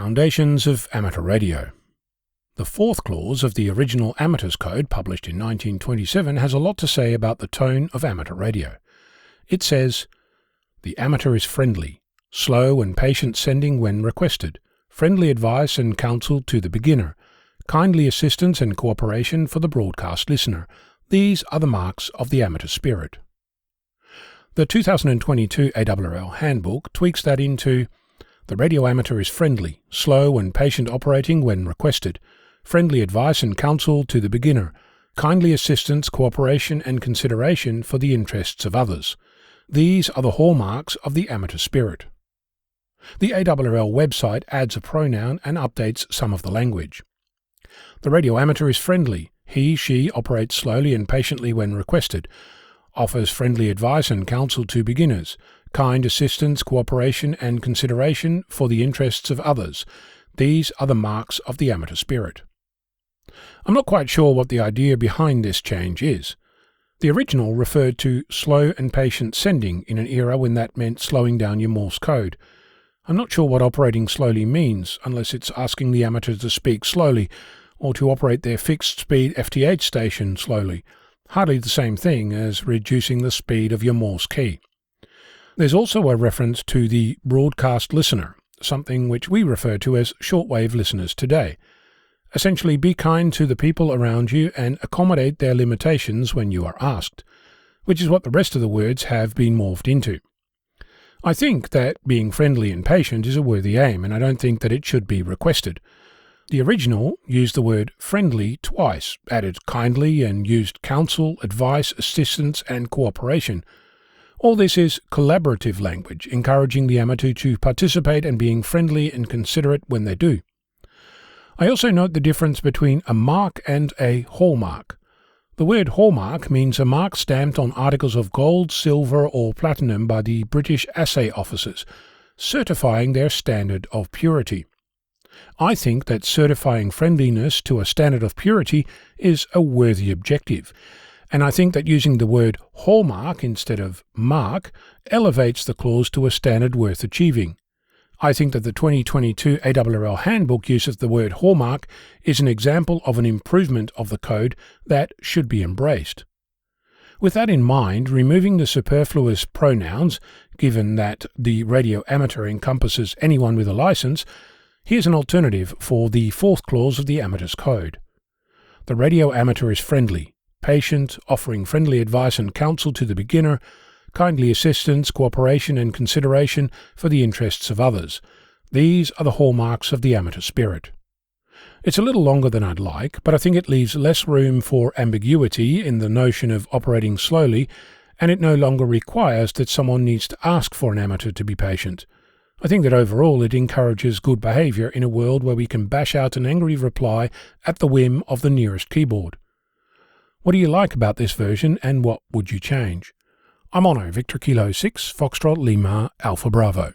Foundations of Amateur Radio. The fourth clause of the original Amateurs Code, published in 1927, has a lot to say about the tone of amateur radio. It says, "The amateur is friendly, slow and patient sending when requested, friendly advice and counsel to the beginner, kindly assistance and cooperation for the broadcast listener. These are the marks of the amateur spirit." The 2022 ARRL handbook tweaks that into, "The radio amateur is friendly, slow and patient operating when requested, friendly advice and counsel to the beginner, kindly assistance, cooperation and consideration for the interests of others. These are the hallmarks of the amateur spirit." The ARRL website adds a pronoun and updates some of the language. The radio amateur is friendly. He/she operates slowly and patiently when requested, offers friendly advice and counsel to beginners, kind assistance, cooperation and consideration for the interests of others. These are the marks of the amateur spirit. I'm not quite sure what the idea behind this change is. The original referred to slow and patient sending in an era when that meant slowing down your Morse code. I'm not sure what operating slowly means, unless it's asking the amateur to speak slowly, or to operate their fixed-speed FTH station slowly. Hardly the same thing as reducing the speed of your Morse key. There's also a reference to the broadcast listener, something which we refer to as shortwave listeners today. Essentially, be kind to the people around you and accommodate their limitations when you are asked, which is what the rest of the words have been morphed into. I think that being friendly and patient is a worthy aim, and I don't think that it should be requested. The original used the word friendly twice, added kindly, and used counsel, advice, assistance, and cooperation. All this is collaborative language, encouraging the amateur to participate and being friendly and considerate when they do. I also note the difference between a mark and a hallmark. The word hallmark means a mark stamped on articles of gold, silver, or platinum by the British assay officers, certifying their standard of purity. I think that certifying friendliness to a standard of purity is a worthy objective, and I think that using the word hallmark instead of mark elevates the clause to a standard worth achieving. I think that the 2022 ARRL handbook use of the word hallmark is an example of an improvement of the code that should be embraced. With that in mind, removing the superfluous pronouns, given that the radio amateur encompasses anyone with a license, here's an alternative for the fourth clause of the Amateurs Code. The radio amateur is friendly, patient, offering friendly advice and counsel to the beginner, kindly assistance, cooperation and consideration for the interests of others. These are the hallmarks of the amateur spirit. It's a little longer than I'd like, but I think it leaves less room for ambiguity in the notion of operating slowly, and it no longer requires that someone needs to ask for an amateur to be patient. I think that overall it encourages good behaviour in a world where we can bash out an angry reply at the whim of the nearest keyboard. What do you like about this version, and what would you change? I'm Ono, Victor Kilo 6, Foxtrot Lima, Alpha Bravo.